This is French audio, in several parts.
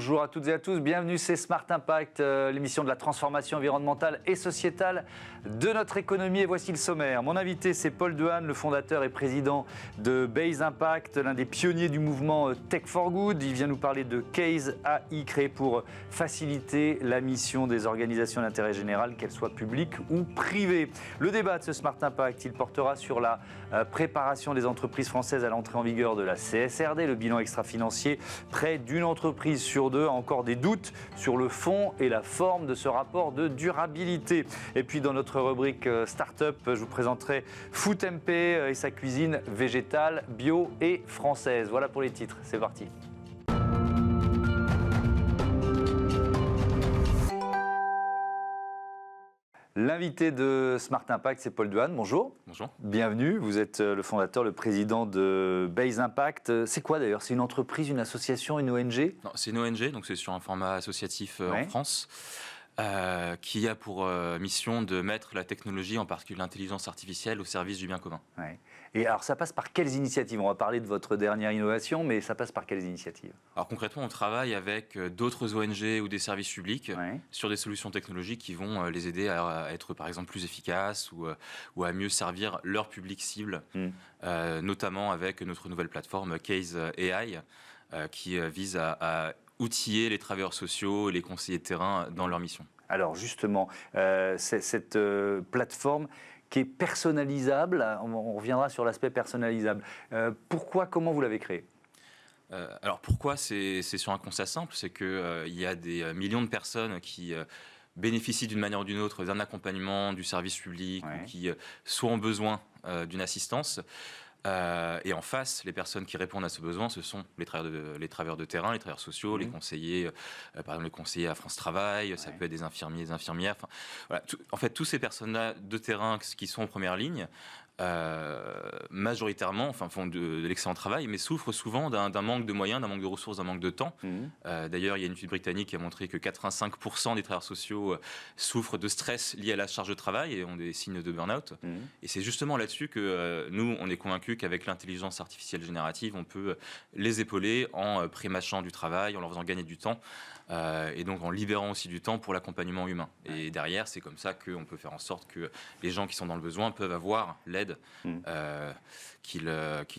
Bonjour à toutes et à tous, bienvenue, c'est Smart Impact, l'émission de la transformation environnementale et sociétale de notre économie. Et voici le sommaire. Mon invité, c'est Paul Dehaene, le fondateur et président de Base Impact, l'un des pionniers du mouvement Tech for Good. Il vient nous parler de Case AI, créé pour faciliter la mission des organisations d'intérêt général, qu'elles soient publiques ou privées. Le débat de ce Smart Impact, il portera sur la préparation des entreprises françaises à l'entrée en vigueur de la CSRD, le bilan extra-financier. Près d'une entreprise sur deux a encore des doutes sur le fond et la forme de ce rapport de durabilité. Et puis dans notre rubrique Startup, je vous présenterai Food MP et sa cuisine végétale, bio et française. Voilà pour les titres, c'est parti. L'invité de Smart Impact, c'est Paul Dehaene. Bonjour. Bonjour. Bienvenue. Vous êtes le fondateur, le président de Base Impact. C'est quoi d'ailleurs? C'est une entreprise, une association, une ONG? Non, c'est une ONG, donc c'est sur un format associatif en France, qui a pour mission de mettre la technologie, en particulier l'intelligence artificielle, au service du bien commun. Ouais. Et alors ça passe par quelles initiatives? On va parler de votre dernière innovation, mais ça passe par quelles initiatives? Alors concrètement, on travaille avec d'autres ONG ou des services publics sur des solutions technologiques qui vont les aider à être par exemple plus efficaces ou à mieux servir leur public cible, notamment avec notre nouvelle plateforme Case AI qui vise à outiller les travailleurs sociaux et les conseillers de terrain dans leur mission. Alors justement, cette plateforme qui est personnalisable, on reviendra sur l'aspect personnalisable. Pourquoi, comment vous l'avez créée? Alors pourquoi? C'est sur un constat simple, c'est qu'il y a des millions de personnes qui bénéficient d'une manière ou d'une autre d'un accompagnement du service public ou qui soit ont besoin d'une assistance. Et en face, les personnes qui répondent à ce besoin, ce sont les travailleurs de terrain, les travailleurs sociaux, les conseillers, par exemple les conseillers à France Travail, ça peut être des infirmiers, des infirmières. Enfin, voilà, en fait, tous ces personnes-là de terrain qui sont en première ligne, majoritairement font de l'excellent travail, mais souffrent souvent d'un manque de moyens, d'un manque de ressources, d'un manque de temps. D'ailleurs, il y a une étude britannique qui a montré que 85% des travailleurs sociaux souffrent de stress lié à la charge de travail et ont des signes de burn-out. Et c'est justement là-dessus que nous, on est convaincus qu'avec l'intelligence artificielle générative, on peut les épauler en prémâchant du travail, en leur faisant gagner du temps, et donc en libérant aussi du temps pour l'accompagnement humain. Et derrière, c'est comme ça qu'on peut faire en sorte que les gens qui sont dans le besoin peuvent avoir l'aide qu'ils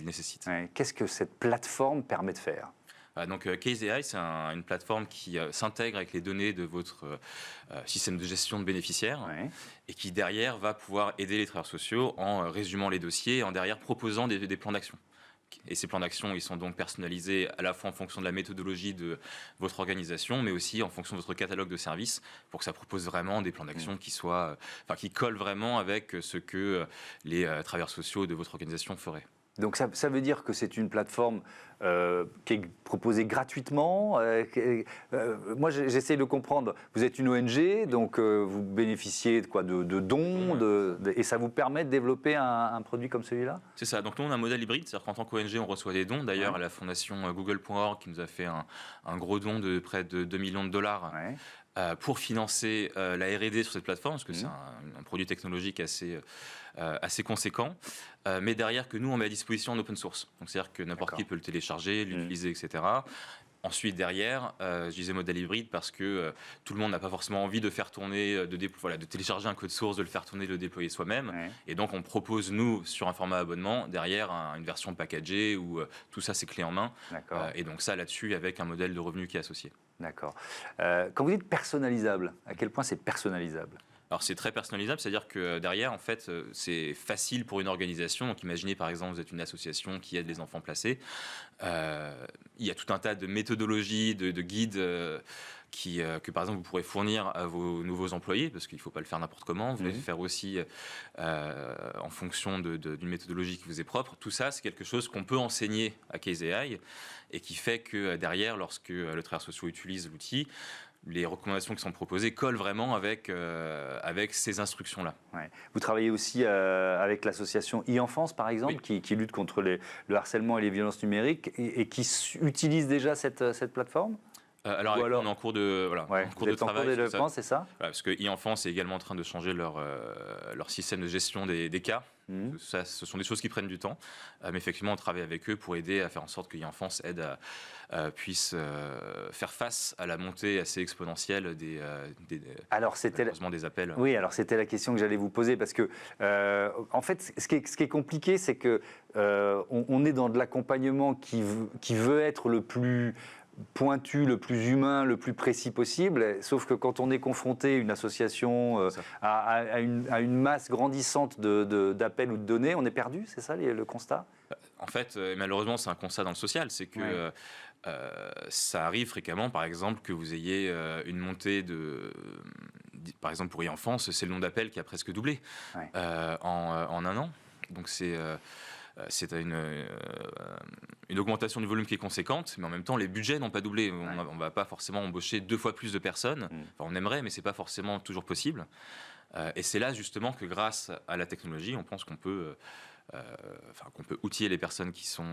nécessitent. Qu'est-ce que cette plateforme permet de faire? Donc Case AI, c'est une plateforme qui s'intègre avec les données de votre système de gestion de bénéficiaires et qui derrière va pouvoir aider les travailleurs sociaux en résumant les dossiers et en derrière proposant des plans d'action. Et ces plans d'action, ils sont donc personnalisés à la fois en fonction de la méthodologie de votre organisation, mais aussi en fonction de votre catalogue de services, pour que ça propose vraiment des plans d'action qui collent vraiment avec ce que les travailleurs sociaux de votre organisation feraient. Donc ça veut dire que c'est une plateforme qui est proposée gratuitement. Moi, j'essaie de comprendre. Vous êtes une ONG, donc vous bénéficiez de quoi, de dons, et ça vous permet de développer un produit comme celui-là? C'est ça. Donc nous, on a un modèle hybride, c'est-à-dire qu'en tant qu'ONG, on reçoit des dons. D'ailleurs, à la fondation Google.org, qui nous a fait un gros don de près de 2 millions de dollars. Pour financer la R&D sur cette plateforme, parce que c'est un produit technologique assez conséquent, mais derrière que nous, on met à disposition en open source. Donc c'est-à-dire que n'importe qui peut le télécharger, l'utiliser, etc. Ensuite, derrière, je disais modèle hybride parce que tout le monde n'a pas forcément envie de faire tourner, de télécharger un code source, de le faire tourner, de le déployer soi-même. Et donc, on propose, nous, sur un format abonnement, derrière une version packagée où tout ça, c'est clé en main. Et donc ça, là-dessus, avec un modèle de revenu qui est associé. D'accord. Quand vous dites personnalisable, à quel point c'est personnalisable? Alors c'est très personnalisable, c'est-à-dire que derrière, en fait, c'est facile pour une organisation. Donc imaginez par exemple, vous êtes une association qui aide les enfants placés. Il y a tout un tas de méthodologies, de guides que par exemple vous pourrez fournir à vos nouveaux employés, parce qu'il ne faut pas le faire n'importe comment. Vous devez le faire aussi en fonction d'une méthodologie qui vous est propre. Tout ça, c'est quelque chose qu'on peut enseigner à Case AI et qui fait que derrière, lorsque le travailleur social utilise l'outil, les recommandations qui sont proposées collent vraiment avec ces instructions-là. Vous travaillez aussi avec l'association e-Enfance, par exemple, qui lutte contre le harcèlement et les violences numériques et qui utilise déjà cette plateforme? Alors, on est en cours de, en cours de travail. En cours de développement, c'est ça? Parce que e-enfance est également en train de changer leur système de gestion des cas. Ça, ce sont des choses qui prennent du temps. Mais effectivement, on travaille avec eux pour aider à faire en sorte que e-enfance puisse faire face à la montée assez exponentielle des appels. Oui, alors c'était la question que j'allais vous poser parce que, en fait, ce qui est compliqué, c'est que on est dans de l'accompagnement qui veut être le plus pointu, le plus humain, le plus précis possible, sauf que quand on est confronté, une association, à une masse grandissante d'appels ou de données, on est perdu, c'est ça le constat? En fait, malheureusement, c'est un constat dans le social, c'est que ça arrive fréquemment, par exemple, que vous ayez une montée par exemple pour e-enfance, c'est le nombre d'appels qui a presque doublé en un an. Donc c'est une augmentation du volume qui est conséquente, mais en même temps, les budgets n'ont pas doublé. On ne va pas forcément embaucher 2 fois plus de personnes. Enfin, on aimerait, mais ce n'est pas forcément toujours possible. Et c'est là, justement, que grâce à la technologie, on pense qu'on peut outiller les personnes qui sont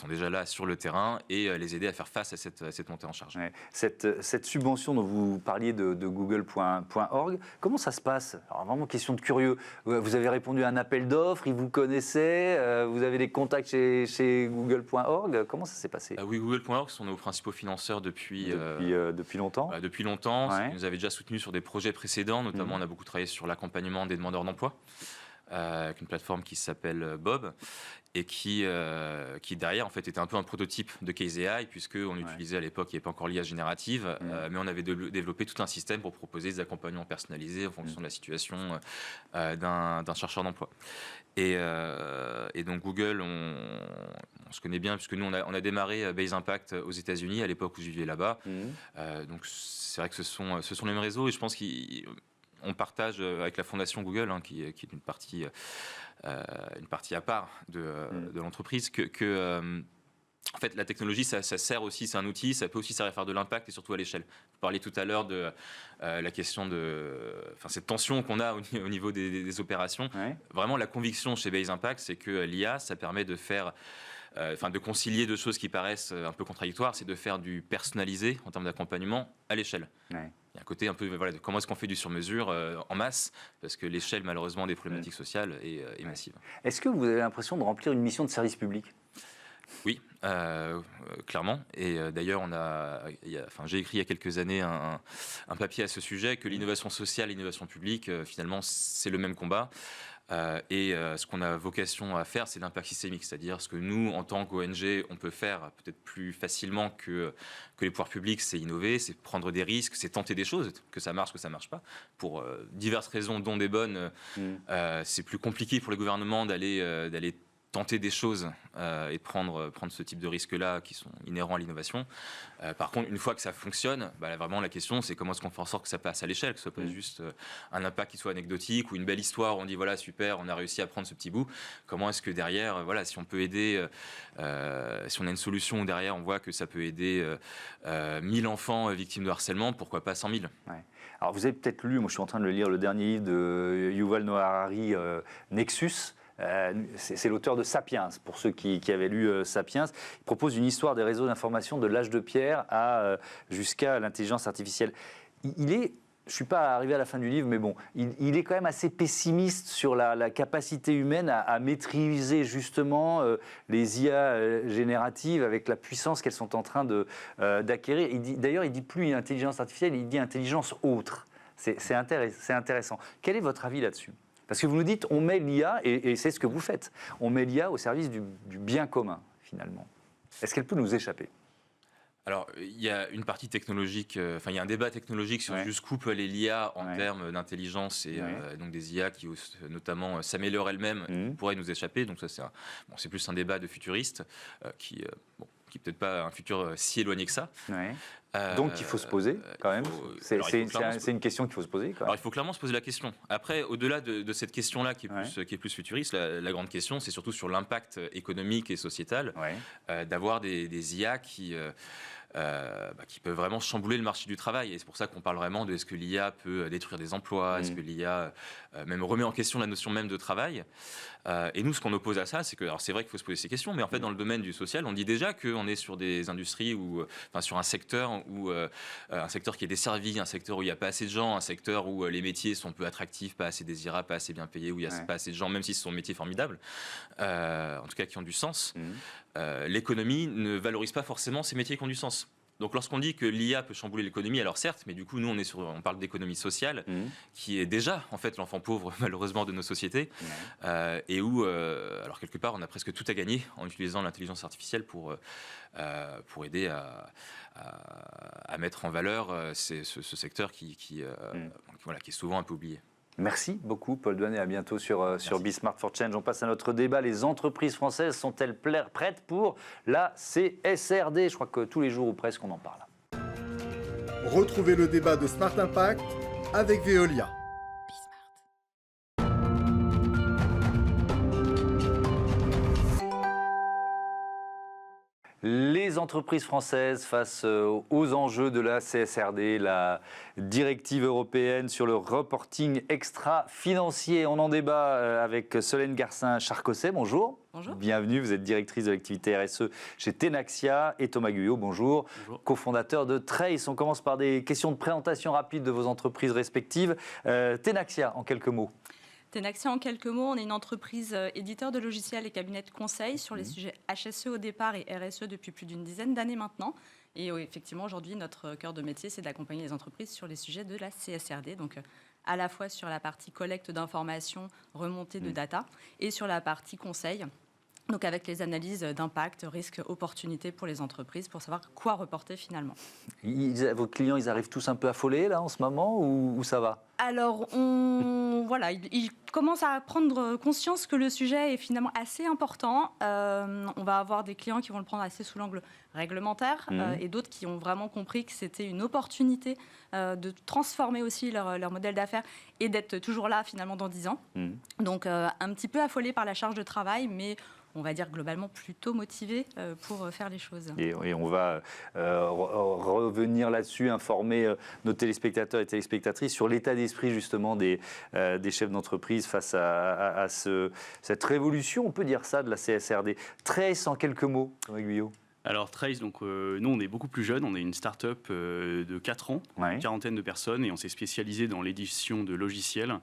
déjà là sur le terrain et les aider à faire face à cette montée en charge. Ouais. Cette subvention dont vous parliez de Google.org, comment ça se passe? Alors vraiment question de curieux. Vous avez répondu à un appel d'offres, ils vous connaissaient, vous avez des contacts chez Google.org. Comment ça s'est passé? Oui, Google.org sont nos principaux financeurs depuis longtemps. Depuis longtemps. Ils nous avaient déjà soutenus sur des projets précédents, notamment on a beaucoup travaillé sur l'accompagnement des demandeurs d'emploi. Avec une plateforme qui s'appelle Bob et qui derrière en fait était un peu un prototype de Case AI puisqu'on utilisait à l'époque, il n'y avait pas encore l'IA générative, mais on avait développé tout un système pour proposer des accompagnements personnalisés en fonction de la situation d'un chercheur d'emploi. Et donc Google, on se connaît bien puisque nous on a démarré Base Impact aux États-Unis à l'époque où je vivais là-bas. Donc c'est vrai que ce sont les mêmes réseaux et je pense qu'on partage avec la fondation Google, qui est une partie à part de l'entreprise, en fait, la technologie, ça sert aussi, c'est un outil, ça peut aussi servir à faire de l'impact et surtout à l'échelle. Vous parliez tout à l'heure de la question cette tension qu'on a au niveau des opérations. Ouais. Vraiment, la conviction chez Base Impact, c'est que l'IA, ça permet de faire... de concilier deux choses qui paraissent un peu contradictoires, c'est de faire du personnalisé en termes d'accompagnement à l'échelle. Ouais. Il y a un côté un peu, de comment est-ce qu'on fait du sur-mesure en masse, parce que l'échelle, malheureusement, des problématiques sociales est massive. Est-ce que vous avez l'impression de remplir une mission de service public ? Oui, clairement. Et d'ailleurs, j'ai écrit il y a quelques années un papier à ce sujet, que l'innovation sociale et l'innovation publique, finalement, c'est le même combat. Ce qu'on a vocation à faire, c'est l'impact systémique, c'est-à-dire ce que nous, en tant qu'ONG, on peut faire peut-être plus facilement que les pouvoirs publics, c'est innover, c'est prendre des risques, c'est tenter des choses, que ça marche, que ça marche pas. Pour diverses raisons, dont des bonnes, c'est plus compliqué pour les gouvernements d'aller tenter des choses et prendre ce type de risques-là qui sont inhérents à l'innovation. Par contre, une fois que ça fonctionne, vraiment la question, c'est comment est-ce qu'on fait en sorte que ça passe à l'échelle, que ce soit pas juste un impact qui soit anecdotique ou une belle histoire où on dit voilà, super, on a réussi à prendre ce petit bout. Comment est-ce que derrière, si on peut aider, si on a une solution où derrière on voit que ça peut aider 1000 enfants victimes de harcèlement, pourquoi pas 100 000 ? Ouais. Alors vous avez peut-être lu, moi je suis en train de le lire, le dernier livre de Yuval Noah Harari, Nexus. C'est l'auteur de Sapiens, pour ceux qui avaient lu Sapiens. Il propose une histoire des réseaux d'information de l'âge de pierre jusqu'à l'intelligence artificielle. Je ne suis pas arrivé à la fin du livre, mais bon, il est quand même assez pessimiste sur la capacité humaine à maîtriser justement les IA génératives avec la puissance qu'elles sont en train d'acquérir. D'ailleurs, il ne dit plus intelligence artificielle, il dit intelligence autre. C'est intéressant. Quel est votre avis là-dessus ? Parce que vous nous dites, on met l'IA, et c'est ce que vous faites, on met l'IA au service du bien commun, finalement. Est-ce qu'elle peut nous échapper ? Alors, il y a une partie technologique, il y a un débat technologique sur jusqu'où peut aller l'IA en termes d'intelligence et donc des IA qui, notamment, s'améliorent elles-mêmes, pourraient nous échapper. Donc ça, c'est plus un débat de futuristes qui peut-être pas un futur si éloigné que ça. Ouais. Donc il faut se poser quand même. C'est une question qu'il faut se poser. Alors il faut clairement se poser la question. Après, au-delà de cette question-là qui est plus futuriste, la grande question, c'est surtout sur l'impact économique et sociétal d'avoir des IA qui qui peuvent vraiment chambouler le marché du travail. Et c'est pour ça qu'on parle vraiment de est-ce que l'IA peut détruire des emplois, est-ce que l'IA même remet en question la notion même de travail. Et nous, ce qu'on oppose à ça, c'est que, alors c'est vrai qu'il faut se poser ces questions, mais en fait, dans le domaine du social, on dit déjà qu'on est sur des industries sur un secteur qui est desservi, un secteur où il n'y a pas assez de gens, un secteur où les métiers sont peu attractifs, pas assez désirables, pas assez bien payés, où il n'y a pas assez de gens, même si ce sont des métiers formidables, en tout cas qui ont du sens. L'économie ne valorise pas forcément ces métiers qui ont du sens. Donc lorsqu'on dit que l'IA peut chambouler l'économie, alors certes, mais du coup nous on parle d'économie sociale, qui est déjà en fait l'enfant pauvre malheureusement de nos sociétés, et où alors quelque part on a presque tout à gagner en utilisant l'intelligence artificielle pour aider à mettre en valeur ce secteur qui est souvent un peu oublié. Merci beaucoup, Paul Douane, et à bientôt sur Bismart for Change. On passe à notre débat. Les entreprises françaises sont-elles prêtes pour la CSRD? Je crois que tous les jours ou presque, on en parle. Retrouvez le débat de Smart Impact avec Veolia. Les entreprises françaises face aux enjeux de la CSRD, la directive européenne sur le reporting extra-financier. On en débat avec Solène Garcin-Charcosset. Bonjour. Bonjour. Bienvenue, vous êtes directrice de l'activité RSE chez Tenaxia, et Thomas Guyot, bonjour, cofondateur de Trace. On commence par des questions de présentation rapide de vos entreprises respectives. Tenaxia, en quelques mots. Tenaxia, en quelques mots, on est une entreprise éditeur de logiciels et cabinet de conseil sur les sujets HSE au départ et RSE depuis plus d'une dizaine d'années maintenant. Et effectivement, aujourd'hui, notre cœur de métier, c'est d'accompagner les entreprises sur les sujets de la CSRD, donc à la fois sur la partie collecte d'informations, remontée de data, et sur la partie conseil. Donc avec les analyses d'impact, risques, opportunités pour les entreprises, pour savoir quoi reporter finalement. Vos clients, ils arrivent tous un peu affolés là en ce moment ou ça va? Alors, ils commencent à prendre conscience que le sujet est finalement assez important. On va avoir des clients qui vont le prendre assez sous l'angle réglementaire et d'autres qui ont vraiment compris que c'était une opportunité de transformer aussi leur modèle d'affaires et d'être toujours là finalement dans 10 ans. Donc, un petit peu affolés par la charge de travail, mais on va dire globalement plutôt motivés pour faire les choses. Et on va revenir là-dessus, informer nos téléspectateurs et téléspectatrices sur l'état d'esprit justement des chefs d'entreprise face à cette révolution, on peut dire ça, de la CSRD. Trace, en quelques mots, Thomas Guyot. Alors Trace, donc, nous on est beaucoup plus jeunes, on est une start-up de 4 ans, une quarantaine de personnes, et on s'est spécialisé dans l'édition de logiciels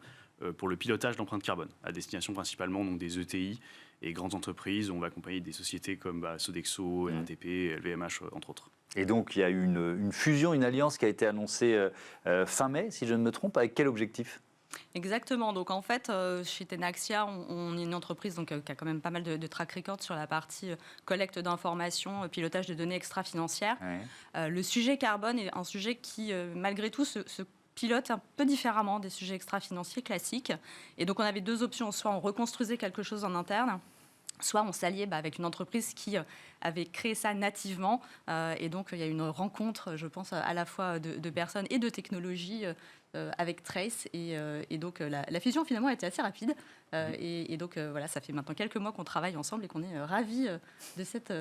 pour le pilotage d'empreintes carbone, à destination principalement donc, des ETI et grandes entreprises. On va accompagner des sociétés comme Sodexo, RATP, LVMH, entre autres. Et donc il y a eu une fusion, une alliance qui a été annoncée fin mai, si je ne me trompe, avec quel objectif ? Exactement. Donc en fait, chez Tenaxia, on est une entreprise donc, qui a quand même pas mal de track record sur la partie collecte d'informations, pilotage de données extra-financières. Le sujet carbone est un sujet qui, malgré tout, se pilote un peu différemment des sujets extra-financiers classiques. Et donc on avait deux options. Soit on reconstruisait quelque chose en interne, soit on s'alliait avec une entreprise qui avait créé ça nativement. Et donc, il y a une rencontre, je pense, à la fois de personnes et de technologies avec Trace. Et donc, la fusion, finalement, a été assez rapide. Et donc, voilà, ça fait maintenant quelques mois qu'on travaille ensemble et qu'on est ravis de cette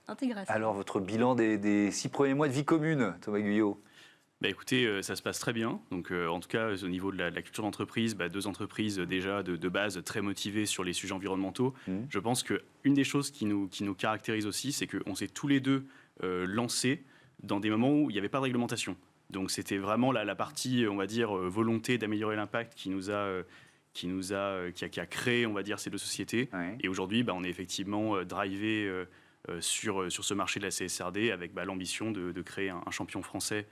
intégration. Alors, votre bilan des 6 premiers mois de vie commune, Thomas Guyot ? Écoutez, ça se passe très bien. Donc, en tout cas, au niveau de la culture d'entreprise, deux entreprises déjà de base très motivées sur les sujets environnementaux. Je pense qu'une des choses qui nous caractérise aussi, c'est qu'on s'est tous les deux lancés dans des moments où il n'y avait pas de réglementation. Donc, c'était vraiment la partie, on va dire, volonté d'améliorer l'impact qui a créé, on va dire, ces deux sociétés. Et aujourd'hui, on est effectivement drivé sur ce marché de la CSRD avec l'ambition de créer un champion français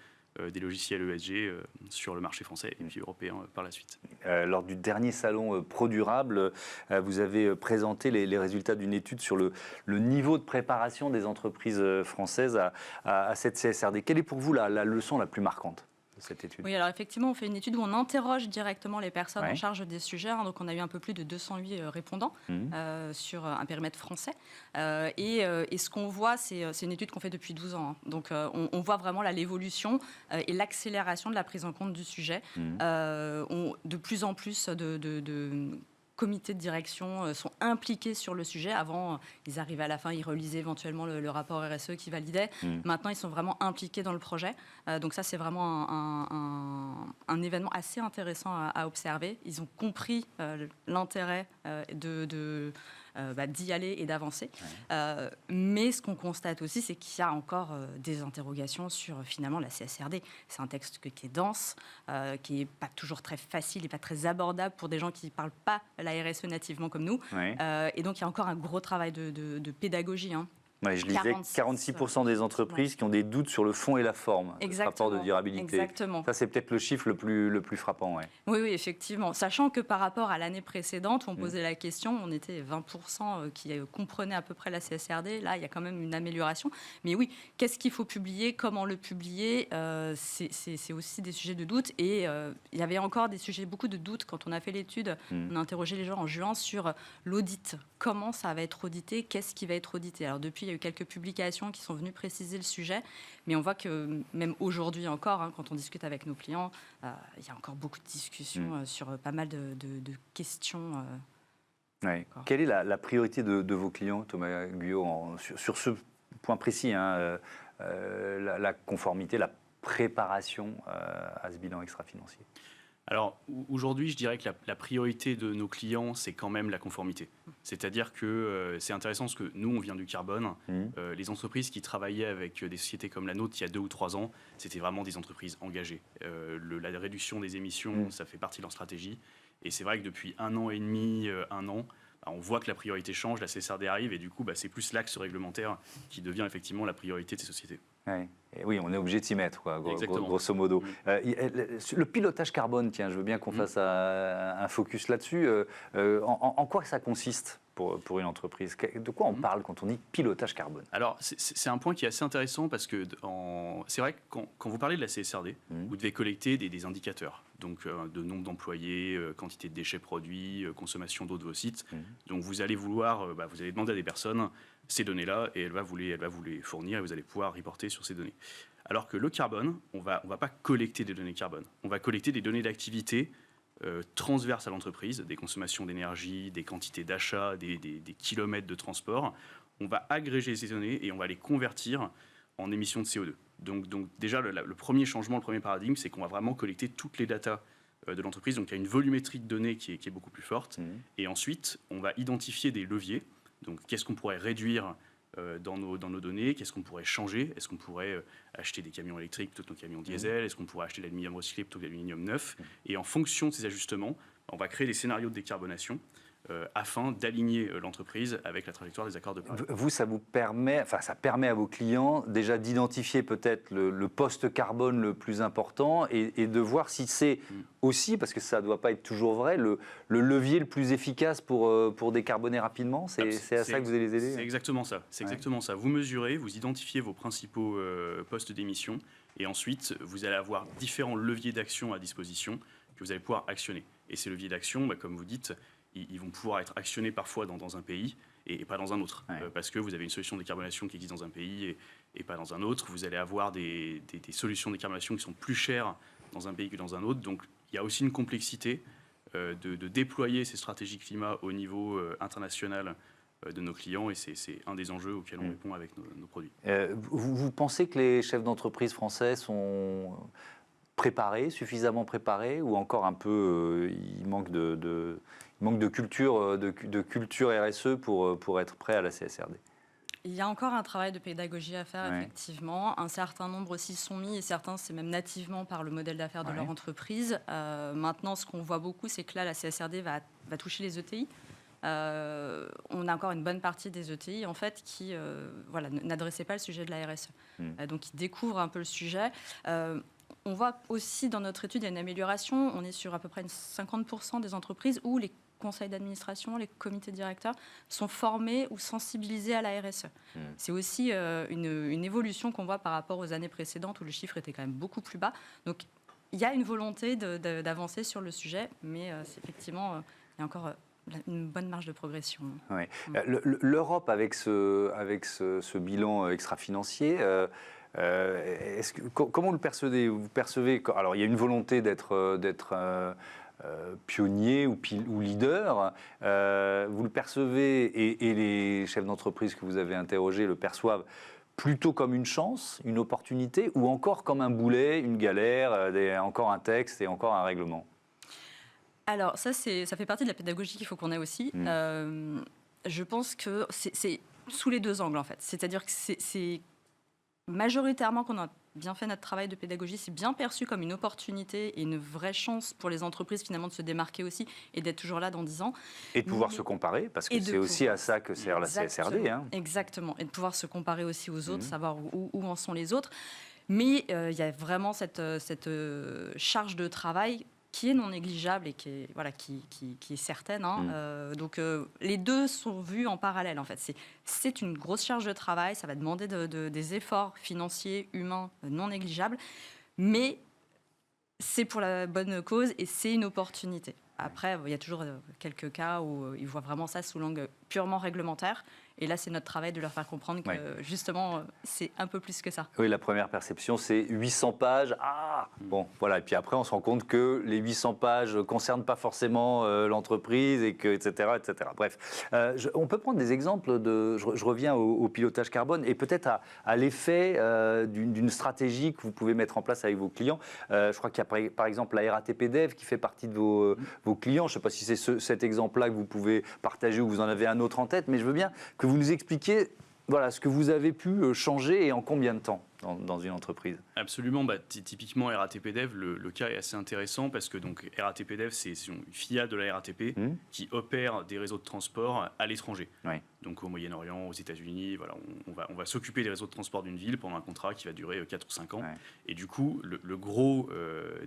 des logiciels ESG sur le marché français et puis européen par la suite. Lors du dernier salon ProDurable, vous avez présenté les résultats d'une étude sur le niveau de préparation des entreprises françaises à cette CSRD. Quelle est pour vous la leçon la plus marquante ? Cette étude. Oui, alors effectivement, on fait une étude où on interroge directement les personnes en charge des sujets. Donc, on a eu un peu plus de 208 répondants sur un périmètre français. Et ce qu'on voit, c'est une étude qu'on fait depuis 12 ans. Donc, on voit vraiment l'évolution et l'accélération de la prise en compte du sujet. De plus en plus de comités de direction sont impliqués sur le sujet. Avant, ils arrivaient à la fin, ils relisaient éventuellement le rapport RSE qui validait. Maintenant, ils sont vraiment impliqués dans le projet. Donc ça, c'est vraiment un événement assez intéressant à observer. Ils ont compris l'intérêt d'y aller et d'avancer. Mais ce qu'on constate aussi, c'est qu'il y a encore des interrogations sur finalement la CSRD. C'est un texte qui est dense, qui n'est pas toujours très facile et pas très abordable pour des gens qui ne parlent pas la RSE nativement comme nous. Et donc, il y a encore un gros travail de pédagogie. Ouais, je lisais 46% des entreprises qui ont des doutes sur le fond et la forme de ce rapport de durabilité. Exactement. Ça, c'est peut-être le chiffre le plus frappant. Ouais. Oui, effectivement. Sachant que par rapport à l'année précédente, on posait la question, on était 20% qui comprenaient à peu près la CSRD. Là, il y a quand même une amélioration. Mais oui, qu'est-ce qu'il faut publier, comment le publier, c'est aussi des sujets de doute. Et il y avait encore beaucoup de doutes quand on a fait l'étude. On a interrogé les gens en juin sur l'audit. Comment ça va être audité, qu'est-ce qui va être audité. Alors depuis, il y a eu quelques publications qui sont venues préciser le sujet, mais on voit que même aujourd'hui encore, quand on discute avec nos clients, il y a encore beaucoup de discussions sur pas mal de questions. Quelle est la priorité de vos clients, Thomas Guyot, sur ce point précis, la conformité, la préparation à ce bilan extra-financier? Alors aujourd'hui, je dirais que la priorité de nos clients, c'est quand même la conformité. C'est-à-dire que c'est intéressant parce que nous, on vient du carbone. Les entreprises qui travaillaient avec des sociétés comme la nôtre il y a 2 ou 3 ans, c'était vraiment des entreprises engagées. La réduction des émissions, ça fait partie de leur stratégie. Et c'est vrai que depuis 1 an et demi, 1 an, on voit que la priorité change, la CSRD arrive et du coup, c'est plus l'axe réglementaire qui devient effectivement la priorité de ces sociétés. Et oui, on est obligé de s'y mettre, grosso modo. Le pilotage carbone, tiens, je veux bien qu'on fasse un focus là-dessus. En quoi ça consiste pour une entreprise? De quoi on parle quand on dit pilotage carbone? Alors, c'est un point qui est assez intéressant parce que c'est vrai que quand vous parlez de la CSRD, vous devez collecter des indicateurs. Donc, de nombre d'employés, quantité de déchets produits, consommation d'eau de vos sites. Donc, vous allez vous allez demander à des personnes ces données-là et elle va vous les fournir et vous allez pouvoir reporter sur ces données. Alors que le carbone, on va pas collecter des données carbone. On va collecter des données d'activité transverses à l'entreprise, des consommations d'énergie, des quantités d'achat, des kilomètres de transport. On va agréger ces données et on va les convertir en émissions de CO2. Donc déjà, le premier changement, le premier paradigme, c'est qu'on va vraiment collecter toutes les datas de l'entreprise. Donc il y a une volumétrie de données qui est beaucoup plus forte. Et ensuite, on va identifier des leviers. Donc qu'est-ce qu'on pourrait réduire dans nos données? Qu'est-ce qu'on pourrait changer? Est-ce qu'on pourrait acheter des camions électriques plutôt que nos camions diesel? Est-ce qu'on pourrait acheter de l'aluminium recyclé plutôt que de l'aluminium neuf? Et en fonction de ces ajustements, on va créer des scénarios de décarbonation afin d'aligner l'entreprise avec la trajectoire des accords de Paris. Vous, ça permet à vos clients déjà d'identifier peut-être le poste carbone le plus important et de voir si c'est aussi, parce que ça ne doit pas être toujours vrai, le levier le plus efficace pour décarboner rapidement. C'est à ça que vous allez les aider? C'est exactement ça. Exactement ça. Vous mesurez, vous identifiez vos principaux postes d'émission et ensuite, vous allez avoir différents leviers d'action à disposition que vous allez pouvoir actionner. Et ces leviers d'action, comme vous dites, ils vont pouvoir être actionnés parfois dans un pays et pas dans un autre. Parce que vous avez une solution de décarbonation qui existe dans un pays et pas dans un autre. Vous allez avoir des solutions de décarbonation qui sont plus chères dans un pays que dans un autre. Donc il y a aussi une complexité de déployer ces stratégies climat au niveau international de nos clients et c'est un des enjeux auxquels on répond avec nos produits. Vous pensez que les chefs d'entreprise français sont suffisamment préparés ou encore un peu il manque de culture RSE pour être prêt à la CSRD? Il y a encore un travail de pédagogie à faire, effectivement. Un certain nombre aussi sont mis, et certains, c'est même nativement par le modèle d'affaires de leur entreprise. Maintenant, ce qu'on voit beaucoup, c'est que là, la CSRD va toucher les ETI. On a encore une bonne partie des ETI, en fait, qui n'adressaient pas le sujet de la RSE. Donc, ils découvrent un peu le sujet. On voit aussi dans notre étude, il y a une amélioration. On est sur à peu près 50% des entreprises où les conseils d'administration, les comités directeurs sont formés ou sensibilisés à la RSE. C'est aussi une évolution qu'on voit par rapport aux années précédentes où le chiffre était quand même beaucoup plus bas. Donc, il y a une volonté d'avancer sur le sujet, mais effectivement, il y a encore une bonne marge de progression. L'Europe, avec ce bilan extra-financier, comment vous le percevez? Alors, il y a une volonté d'être pionnier ou leader. Vous le percevez, et les chefs d'entreprise que vous avez interrogés le perçoivent plutôt comme une chance, une opportunité, ou encore comme un boulet, une galère, encore un texte et encore un règlement? Alors ça fait partie de la pédagogie qu'il faut qu'on ait aussi. Je pense que c'est sous les deux angles en fait. C'est-à-dire que c'est majoritairement qu'on a bien fait notre travail de pédagogie, c'est bien perçu comme une opportunité et une vraie chance pour les entreprises finalement de se démarquer aussi et d'être toujours là dans 10 ans. Et de pouvoir se comparer, parce que c'est aussi à ça que sert la CSRD. Hein. Exactement, et de pouvoir se comparer aussi aux autres, savoir où en sont les autres. Mais il y a vraiment cette charge de travail qui est non négligeable et qui est certaine. Hein. Donc les deux sont vus en parallèle en fait. C'est une grosse charge de travail, ça va demander des efforts financiers, humains non négligeables, mais c'est pour la bonne cause et c'est une opportunité. Après, il y a toujours quelques cas où ils voient vraiment ça sous l'angle purement réglementaire. Et là, c'est notre travail de leur faire comprendre que, justement, c'est un peu plus que ça. Oui, la première perception, c'est 800 pages. Bon, voilà. Et puis après, on se rend compte que les 800 pages ne concernent pas forcément l'entreprise, et que, etc., etc. Bref, on peut prendre des exemples je reviens au pilotage carbone et peut-être à l'effet d'une stratégie que vous pouvez mettre en place avec vos clients. Je crois qu'il y a par exemple la RATP Dev qui fait partie de vos clients. Je ne sais pas si c'est cet exemple-là que vous pouvez partager ou vous en avez un autre en tête, mais je veux bien que vous nous expliquiez ce que vous avez pu changer et en combien de temps dans une entreprise. Absolument. Typiquement, RATP Dev, le cas est assez intéressant parce que donc, RATP Dev, c'est une filiale de la RATP qui opère des réseaux de transport à l'étranger. Donc au Moyen-Orient, aux États-Unis, voilà, on va s'occuper des réseaux de transport d'une ville pendant un contrat qui va durer 4 ou 5 ans. Et du coup, le gros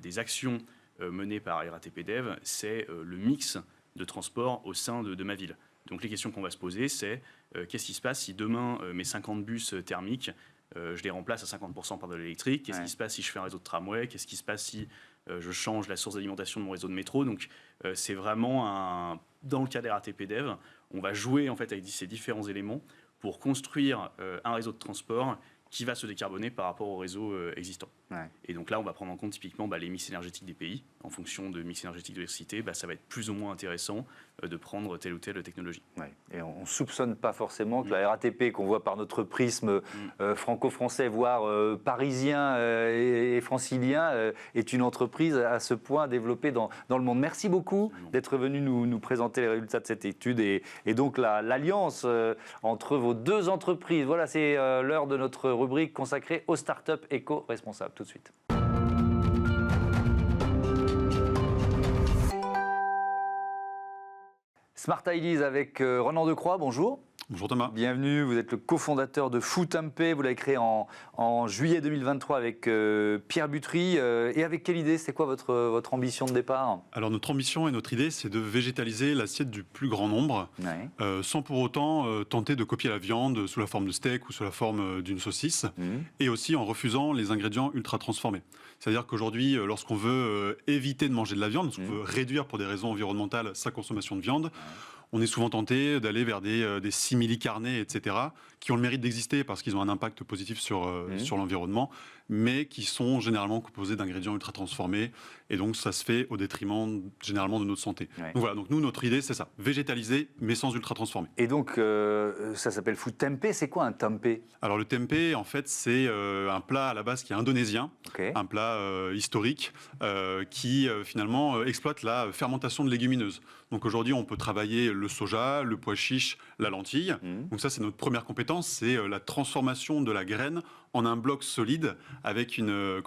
des actions menées par RATP Dev, c'est le mix de transport au sein de ma ville. Donc les questions qu'on va se poser, c'est qu'est-ce qui se passe si demain mes 50 bus thermiques, je les remplace à 50% par de l'électrique? Qu'est-ce qui se passe si je fais un réseau de tramway? Qu'est-ce qui se passe si je change la source d'alimentation de mon réseau de métro? Donc c'est vraiment dans le cas des RATP Dev, on va jouer en fait avec ces différents éléments pour construire un réseau de transport qui va se décarboner par rapport au réseau existant. Et donc là, on va prendre en compte typiquement les mix énergétiques des pays. En fonction de mix énergétique de l'électricité, ça va être plus ou moins intéressant de prendre telle ou telle technologie. Et on ne soupçonne pas forcément que la RATP, qu'on voit par notre prisme franco-français, voire parisien et francilien, est une entreprise à ce point développée dans le monde. Merci beaucoup d'être venu nous présenter les résultats de cette étude et donc l'alliance entre vos deux entreprises. Voilà, c'est l'heure de notre rubrique consacrée aux startups éco-responsables. Tout de suite. Smart Ideas avec Ronan Decroix, bonjour. Bonjour Thomas. Bienvenue, vous êtes le cofondateur de Foodtempeh, vous l'avez créé en juillet 2023 avec Pierre Butry. Et avec quelle idée? C'est quoi votre ambition de départ? Alors notre ambition et notre idée, c'est de végétaliser l'assiette du plus grand nombre, sans pour autant tenter de copier la viande sous la forme de steak ou sous la forme d'une saucisse, et aussi en refusant les ingrédients ultra transformés. C'est-à-dire qu'aujourd'hui, lorsqu'on veut éviter de manger de la viande, lorsqu'on veut réduire pour des raisons environnementales sa consommation de viande, on est souvent tenté d'aller vers des simili-carnés, etc., qui ont le mérite d'exister parce qu'ils ont un impact positif sur l'environnement, mais qui sont généralement composés d'ingrédients ultra transformés, et donc ça se fait au détriment généralement de notre santé. Donc voilà, donc nous, notre idée, c'est ça, végétaliser, mais sans ultra transformer. Et donc, ça s'appelle Foodtempeh. C'est quoi un tempeh? Alors le tempeh, en fait, c'est un plat à la base qui est indonésien, un plat historique qui finalement exploite la fermentation de légumineuses. Donc aujourd'hui, on peut travailler le soja, le pois chiche, la lentille. Donc ça, c'est notre première compétence, c'est la transformation de la graine en un bloc solide avec une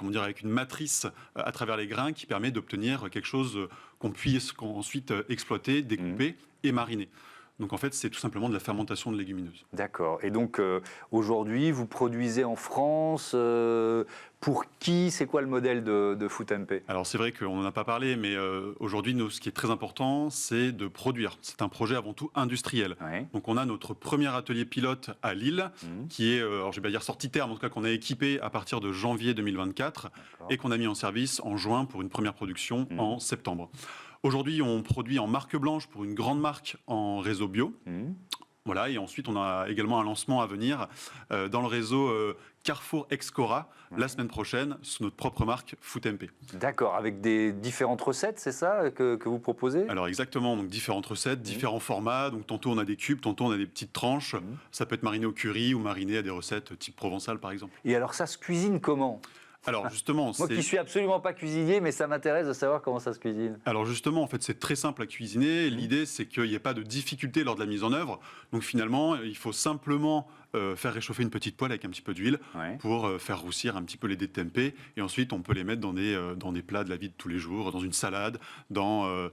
matrice à travers les grains qui permet d'obtenir quelque chose qu'on puisse ensuite exploiter, découper et mariner. Donc en fait, c'est tout simplement de la fermentation de légumineuses. D'accord. Et donc aujourd'hui, vous produisez en France. Pour qui? C'est quoi le modèle de Foodtempeh? Alors c'est vrai qu'on n'en a pas parlé, mais aujourd'hui, ce qui est très important, c'est de produire. C'est un projet avant tout industriel. Donc on a notre premier atelier pilote à Lille, qui est, alors je vais pas dire sorti terme, en tout cas qu'on a équipé à partir de janvier 2024 et qu'on a mis en service en juin pour une première production en septembre. Aujourd'hui, on produit en marque blanche pour une grande marque en réseau bio. Voilà, et ensuite on a également un lancement à venir dans le réseau Carrefour Excora la semaine prochaine sous notre propre marque FoodMP. D'accord, avec des différentes recettes, c'est ça que vous proposez? Alors exactement, donc différentes recettes, différents formats. Donc tantôt on a des cubes, tantôt on a des petites tranches. Ça peut être mariné au curry ou mariné à des recettes type provençal par exemple. Et alors ça se cuisine comment? Alors justement, moi qui suis absolument pas cuisinier, mais ça m'intéresse de savoir comment ça se cuisine. Alors justement, en fait, c'est très simple à cuisiner. L'idée, c'est qu'il n'y ait pas de difficulté lors de la mise en œuvre. Donc finalement, il faut simplement faire réchauffer une petite poêle avec un petit peu d'huile pour faire roussir un petit peu les dés de tempeh. Et ensuite, on peut les mettre dans des plats de la vie de tous les jours, dans une salade, dans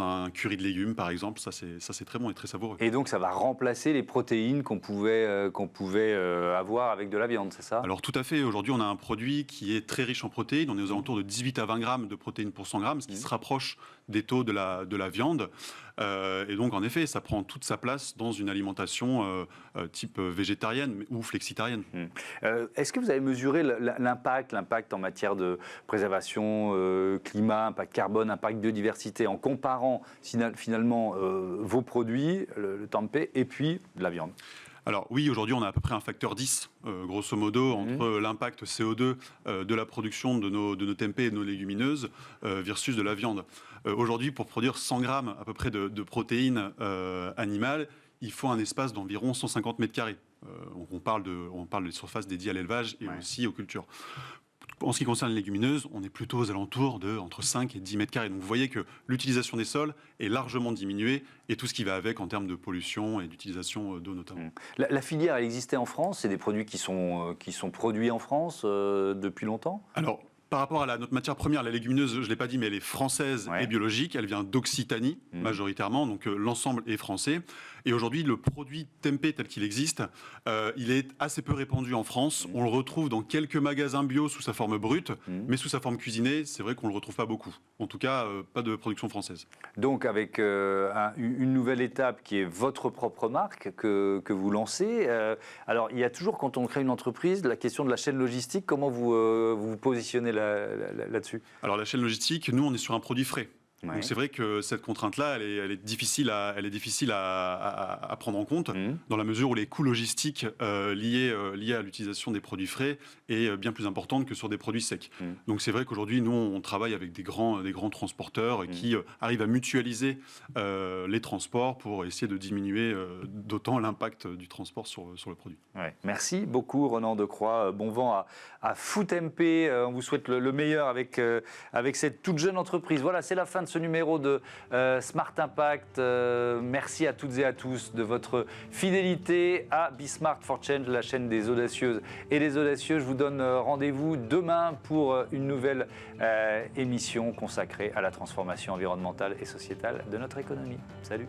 un curry de légumes, par exemple. Ça, c'est très bon et très savoureux. Et donc, ça va remplacer les protéines qu'on pouvait avoir avec de la viande, c'est ça? Alors tout à fait. Aujourd'hui, on a un produit qui est très riche en protéines. On est aux alentours de 18 à 20 grammes de protéines pour 100 grammes, ce qui se rapproche des taux de la viande. Et donc, en effet, ça prend toute sa place dans une alimentation type végétarienne ou flexitarienne. Est-ce que vous avez mesuré l'impact en matière de préservation, climat, impact carbone, impact biodiversité, en comparant finalement vos produits, le tempeh, et puis de la viande? Alors oui, aujourd'hui, on a à peu près un facteur 10, grosso modo, entre l'impact CO2 de la production de nos tempeh et de nos légumineuses versus de la viande. Aujourd'hui, pour produire 100 grammes à peu près de protéines animales, il faut un espace d'environ 150 mètres carrés. On parle des surfaces dédiées à l'élevage et aussi aux cultures. En ce qui concerne les légumineuses, on est plutôt aux alentours de entre 5 et 10 mètres carrés. Donc vous voyez que l'utilisation des sols est largement diminuée et tout ce qui va avec en termes de pollution et d'utilisation d'eau notamment. La filière, elle existait en France? C'est des produits qui sont produits en France depuis longtemps? Alors, par rapport à notre matière première, la légumineuse, je ne l'ai pas dit, mais elle est française et biologique. Elle vient d'Occitanie, majoritairement, donc l'ensemble est français. Et aujourd'hui, le produit tempeh tel qu'il existe, il est assez peu répandu en France. On le retrouve dans quelques magasins bio sous sa forme brute, mais sous sa forme cuisinée, c'est vrai qu'on ne le retrouve pas beaucoup. En tout cas, pas de production française. Donc avec une nouvelle étape qui est votre propre marque que vous lancez. Alors il y a toujours, quand on crée une entreprise, la question de la chaîne logistique. Comment vous vous positionnez là-dessus? Alors la chaîne logistique, nous on est sur un produit frais. Donc c'est vrai que cette contrainte-là, elle est difficile à prendre en compte, dans la mesure où les coûts logistiques liés à l'utilisation des produits frais est bien plus importante que sur des produits secs. Donc c'est vrai qu'aujourd'hui, nous, on travaille avec des grands transporteurs qui arrivent à mutualiser les transports pour essayer de diminuer d'autant l'impact du transport sur le produit. Merci beaucoup, Ronan Decroix. Bon vent à FoodMP. On vous souhaite le meilleur avec cette toute jeune entreprise. Voilà, c'est la fin de ce numéro de Smart Impact. Merci à toutes et à tous de votre fidélité à Be Smart for Change, la chaîne des audacieuses et des audacieux. Je vous donne rendez-vous demain pour une nouvelle émission consacrée à la transformation environnementale et sociétale de notre économie. Salut!